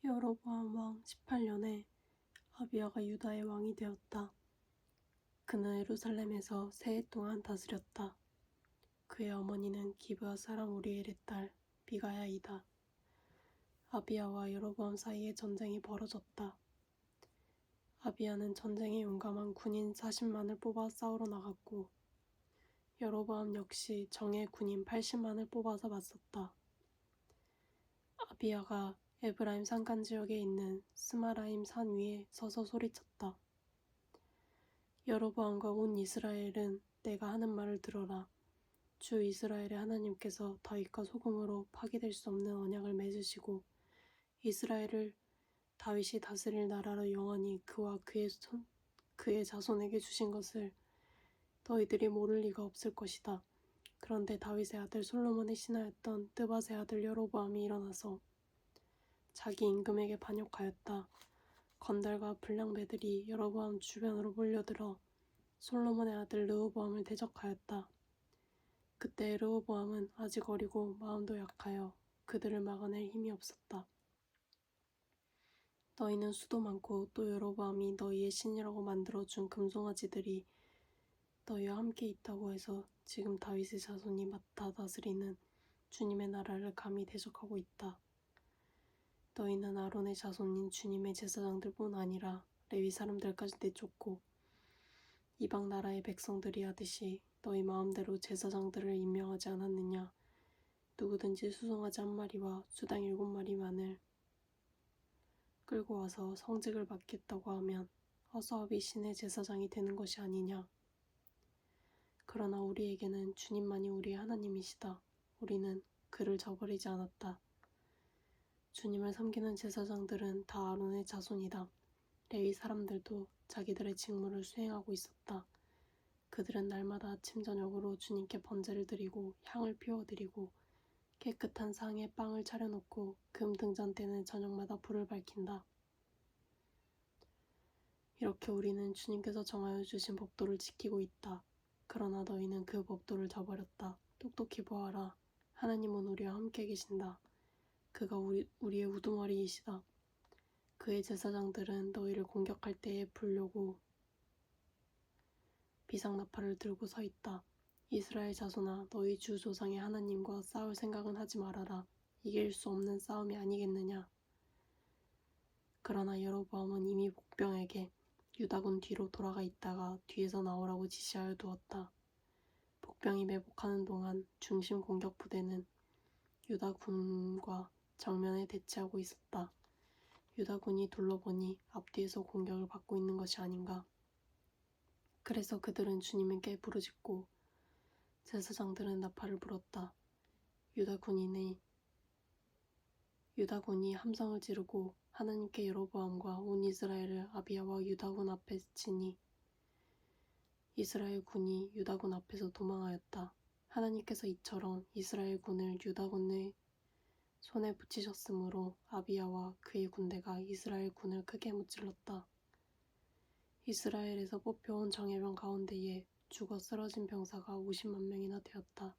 여로보암 왕 18년에 아비야가 유다의 왕이 되었다. 그는 예루살렘에서 3해 동안 다스렸다. 그의 어머니는 기브아 사람 우리엘의 딸 비가야이다. 아비야와 여로보암 사이에 전쟁이 벌어졌다. 아비야는 전쟁에 용감한 군인 40만을 뽑아 싸우러 나갔고 여로보암 역시 정예 군인 80만을 뽑아서 맞섰다. 아비야가 에브라임 산간 지역에 있는 스마라임 산 위에 서서 소리쳤다. 여로보암과 온 이스라엘은 내가 하는 말을 들어라. 주 이스라엘의 하나님께서 다윗과 소금으로 파기될 수 없는 언약을 맺으시고 이스라엘을 다윗이 다스릴 나라로 영원히 그와 그의 자손에게 주신 것을 너희들이 모를 리가 없을 것이다. 그런데 다윗의 아들 솔로몬의 신하였던 느밧의 아들 여로보암이 일어나서 자기 임금에게 반역하였다. 건달과 불량배들이 여로보암 주변으로 몰려들어 솔로몬의 아들 르호보암을 대적하였다. 그때 르호보암은 아직 어리고 마음도 약하여 그들을 막아낼 힘이 없었다. 너희는 수도 많고 또 여로보암이 너희의 신이라고 만들어준 금송아지들이 너희와 함께 있다고 해서 지금 다윗의 자손이 맡아 다스리는 주님의 나라를 감히 대적하고 있다. 너희는 아론의 자손인 주님의 제사장들뿐 아니라 레위 사람들까지 내쫓고 이방 나라의 백성들이 하듯이 너희 마음대로 제사장들을 임명하지 않았느냐. 누구든지 수송아지 1마리와 수당 7마리만을 끌고 와서 성직을 맡겠다고 하면 허수아비 신의 제사장이 되는 것이 아니냐. 그러나 우리에게는 주님만이 우리의 하나님이시다. 우리는 그를 저버리지 않았다. 주님을 섬기는 제사장들은 다 아론의 자손이다. 레위 사람들도 자기들의 직무를 수행하고 있었다. 그들은 날마다 아침 저녁으로 주님께 번제를 드리고 향을 피워드리고 깨끗한 상에 빵을 차려놓고 금 등잔대는 저녁마다 불을 밝힌다. 이렇게 우리는 주님께서 정하여 주신 법도를 지키고 있다. 그러나 너희는 그 법도를 저버렸다. 똑똑히 보아라. 하나님은 우리와 함께 계신다. 그가 우리의 우두머리이시다. 그의 제사장들은 너희를 공격할 때에 불려고 비상나팔을 들고 서 있다. 이스라엘 자손아, 너희 주 조상의 하나님과 싸울 생각은 하지 말아라. 이길 수 없는 싸움이 아니겠느냐. 그러나 여로보암은 이미 복병에게 유다군 뒤로 돌아가 있다가 뒤에서 나오라고 지시하여 두었다. 복병이 매복하는 동안 중심 공격 부대는 유다군과 정면에 대치하고 있었다. 유다군이 둘러보니 앞뒤에서 공격을 받고 있는 것이 아닌가. 그래서 그들은 주님께 부르짖고 제사장들은 나팔을 불었다. 유다군이 함성을 지르고 하나님께 여로보암과 온 이스라엘을 아비야와 유다군 앞에 치니 이스라엘 군이 유다군 앞에서 도망하였다. 하나님께서 이처럼 이스라엘 군을 유다군의 손에 붙이셨으므로 아비야와 그의 군대가 이스라엘 군을 크게 무찔렀다. 이스라엘에서 뽑혀온 정예병 가운데에 죽어 쓰러진 병사가 50만 명이나 되었다.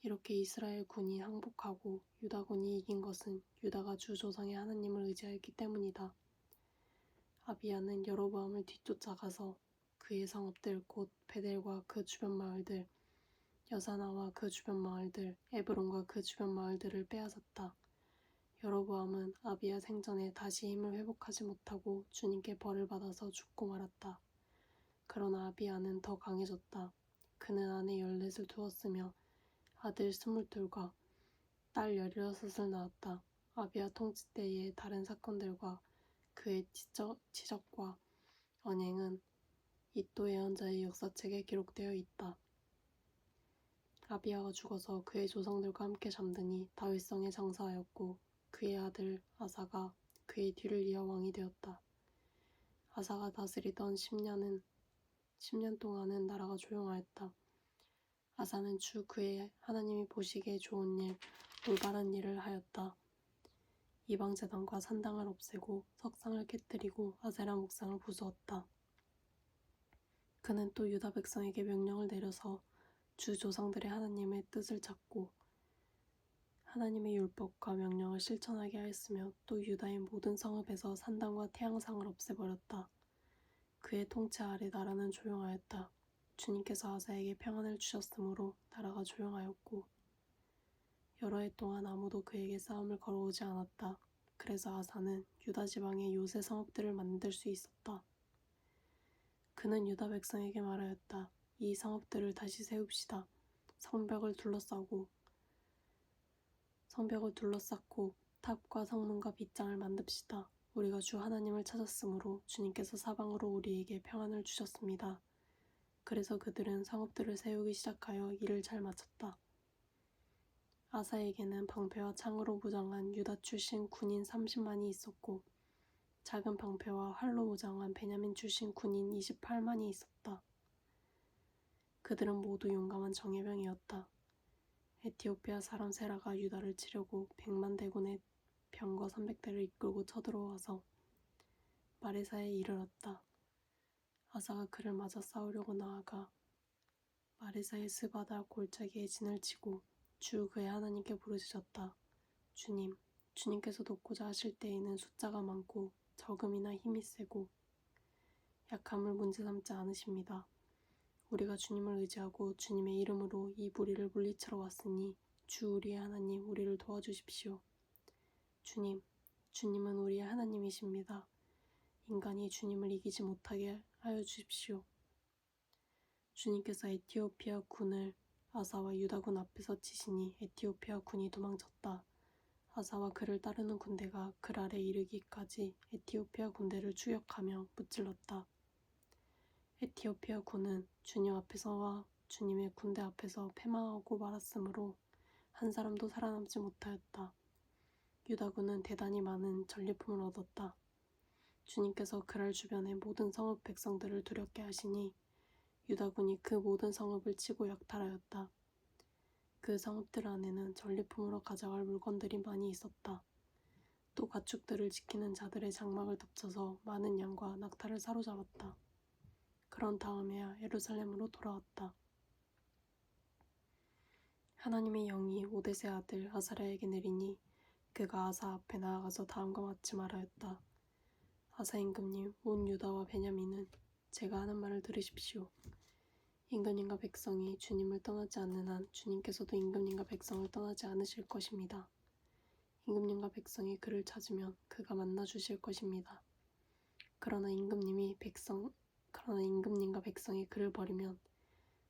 이렇게 이스라엘 군이 항복하고 유다 군이 이긴 것은 유다가 주 조상의 하나님을 의지하였기 때문이다. 아비야는 여로보암을 뒤쫓아가서 그의 성읍들 곧 베델과 그 주변 마을들, 여사나와 그 주변 마을들, 에브론과 그 주변 마을들을 빼앗았다. 여로보암은 아비야 생전에 다시 힘을 회복하지 못하고 주님께 벌을 받아서 죽고 말았다. 그러나 아비야는 더 강해졌다. 그는 아내 14을 두었으며 아들 22과 딸 16을 낳았다. 아비야 통치 때의 다른 사건들과 그의 치적과 언행은 이또 예언자의 역사책에 기록되어 있다. 아비야가 죽어서 그의 조상들과 함께 잠드니 다윗성에 장사하였고 그의 아들 아사가 그의 뒤를 이어 왕이 되었다. 아사가 다스리던 10년 동안은 나라가 조용하였다. 아사는 주 그의 하나님이 보시기에 좋은 일, 올바른 일을 하였다. 이방제단과 산당을 없애고 석상을 깨뜨리고 아세라 목상을 부수었다. 그는 또 유다 백성에게 명령을 내려서 주 조상들의 하나님의 뜻을 찾고 하나님의 율법과 명령을 실천하게 하였으며 또 유다의 모든 성읍에서 산당과 태양상을 없애버렸다. 그의 통치 아래 나라는 조용하였다. 주님께서 아사에게 평안을 주셨으므로 나라가 조용하였고 여러 해 동안 아무도 그에게 싸움을 걸어오지 않았다. 그래서 아사는 유다 지방에 요새 성읍들을 만들 수 있었다. 그는 유다 백성에게 말하였다. 이 성읍들을 다시 세웁시다. 성벽을 둘러쌌고 탑과 성문과 빗장을 만듭시다. 우리가 주 하나님을 찾았으므로 주님께서 사방으로 우리에게 평안을 주셨습니다. 그래서 그들은 성읍들을 세우기 시작하여 일을 잘 마쳤다. 아사에게는 방패와 창으로 무장한 유다 출신 군인 30만이 있었고 작은 방패와 활로 무장한 베냐민 출신 군인 28만이 있었다. 그들은 모두 용감한 정예병이었다. 에티오피아 사람 세라가 유다를 치려고 100만 대군의 병거 300대를 이끌고 쳐들어와서 마레사에 이르렀다. 아사가 그를 맞아 싸우려고 나아가 마레사의 스바다 골짜기에 진을 치고 주 그의 하나님께 부르짖었다. 주님, 주님께서 돕고자 하실 때에는 숫자가 많고 적음이나 힘이 세고 약함을 문제 삼지 않으십니다. 우리가 주님을 의지하고 주님의 이름으로 이 무리를 물리치러 왔으니 주 우리의 하나님 우리를 도와주십시오. 주님, 주님은 우리의 하나님이십니다. 인간이 주님을 이기지 못하게 하여 주십시오. 주님께서 에티오피아 군을 아사와 유다군 앞에서 치시니 에티오피아 군이 도망쳤다. 아사와 그를 따르는 군대가 글 아래 이르기까지 에티오피아 군대를 추격하며 무찔렀다. 에티오피아 군은 주님 앞에서와 주님의 군대 앞에서 패망하고 말았으므로 한 사람도 살아남지 못하였다. 유다군은 대단히 많은 전리품을 얻었다. 주님께서 그랄 주변의 모든 성읍 백성들을 두렵게 하시니 유다군이 그 모든 성읍을 치고 약탈하였다. 그 성읍들 안에는 전리품으로 가져갈 물건들이 많이 있었다. 또 가축들을 지키는 자들의 장막을 덮쳐서 많은 양과 낙타를 사로잡았다. 그런 다음에야 예루살렘으로 돌아왔다. 하나님의 영이 오뎃의 아들 아사랴에게 내리니 그가 아사 앞에 나아가서 다음과 같이 말하였다. 아사 임금님, 온 유다와 베냐민은 제가 하는 말을 들으십시오. 임금님과 백성이 주님을 떠나지 않는 한 주님께서도 임금님과 백성을 떠나지 않으실 것입니다. 임금님과 백성이 그를 찾으면 그가 만나 주실 것입니다. 그러나 임금님과 백성이 그를 버리면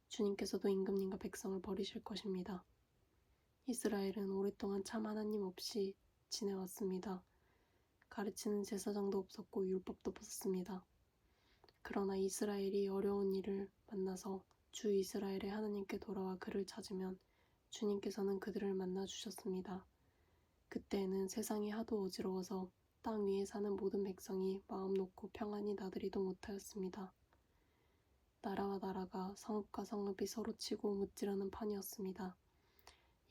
주님께서도 임금님과 백성을 버리실 것입니다. 이스라엘은 오랫동안 참 하나님 없이 지내왔습니다. 가르치는 제사장도 없었고 율법도 없었습니다. 그러나 이스라엘이 어려운 일을 만나서 주 이스라엘의 하나님께 돌아와 그를 찾으면 주님께서는 그들을 만나 주셨습니다. 그때에는 세상이 하도 어지러워서 땅 위에 사는 모든 백성이 마음 놓고 평안히 나들이도 못하였습니다. 나라와 나라가 성읍과 성읍이 서로 치고 무찌르는 판이었습니다.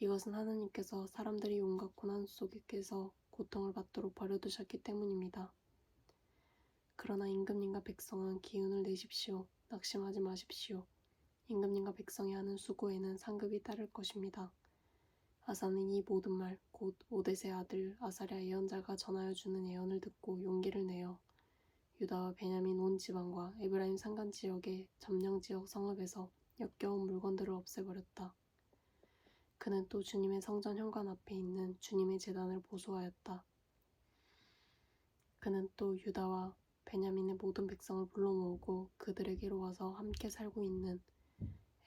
이것은 하나님께서 사람들이 온갖 고난 속에서 고통을 받도록 버려두셨기 때문입니다. 그러나 임금님과 백성은 기운을 내십시오. 낙심하지 마십시오. 임금님과 백성이 하는 수고에는 상급이 따를 것입니다. 아사는 이 모든 말, 곧 오뎃의 아들 아사랴 예언자가 전하여 주는 예언을 듣고 용기를 내어 유다와 베냐민 온 지방과 에브라임 산간 지역의 점령 지역 성읍에서 역겨운 물건들을 없애버렸다. 그는 또 주님의 성전 현관 앞에 있는 주님의 제단을 보수하였다. 그는 또 유다와 베냐민의 모든 백성을 불러 모으고 그들에게로 와서 함께 살고 있는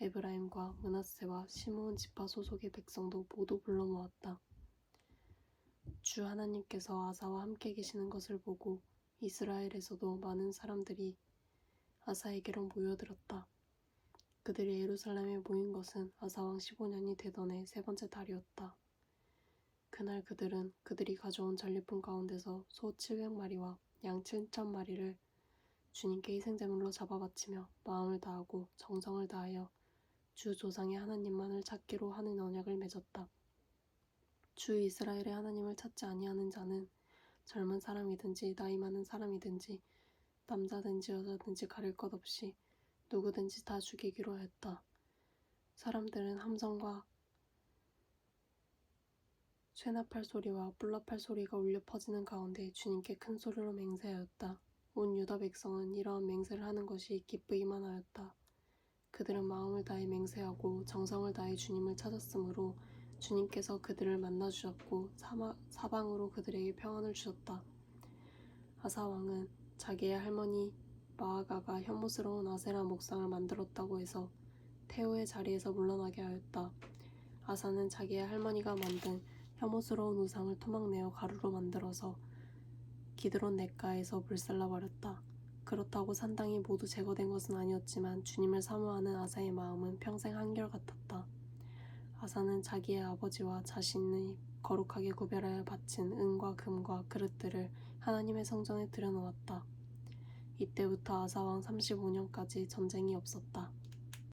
에브라임과 므낫세와 시므온 지파 소속의 백성도 모두 불러 모았다. 주 하나님께서 아사와 함께 계시는 것을 보고 이스라엘에서도 많은 사람들이 아사에게로 모여들었다. 그들이 예루살렘에 모인 것은 아사왕 15년이 되던 해 세 번째 달이었다. 그날 그들은 그들이 가져온 전리품 가운데서 소 700마리와 양 7,000마리를 주님께 희생제물로 잡아 바치며 마음을 다하고 정성을 다하여 주 조상의 하나님만을 찾기로 하는 언약을 맺었다. 주 이스라엘의 하나님을 찾지 아니하는 자는 젊은 사람이든지 나이 많은 사람이든지 남자든지 여자든지 가릴 것 없이 누구든지 다 죽이기로 하였다. 사람들은 함성과 쇠나팔 소리와 뿔나팔 소리가 울려 퍼지는 가운데 주님께 큰 소리로 맹세하였다. 온 유다 백성은 이러한 맹세를 하는 것이 기쁘기만 하였다. 그들은 마음을 다해 맹세하고 정성을 다해 주님을 찾았으므로 주님께서 그들을 만나주셨고 사방으로 그들에게 평안을 주셨다. 아사 왕은 자기의 할머니 마아가가 혐오스러운 아세라 목상을 만들었다고 해서 태우의 자리에서 물러나게 하였다. 아사는 자기의 할머니가 만든 혐오스러운 우상을 토막내어 가루로 만들어서 기드론 냇가에서 불살라 버렸다. 그렇다고 산당이 모두 제거된 것은 아니었지만 주님을 사모하는 아사의 마음은 평생 한결같았다. 아사는 자기의 아버지와 자신이 거룩하게 구별하여 바친 은과 금과 그릇들을 하나님의 성전에 들여놓았다. 이때부터 아사 왕 35년까지 전쟁이 없었다.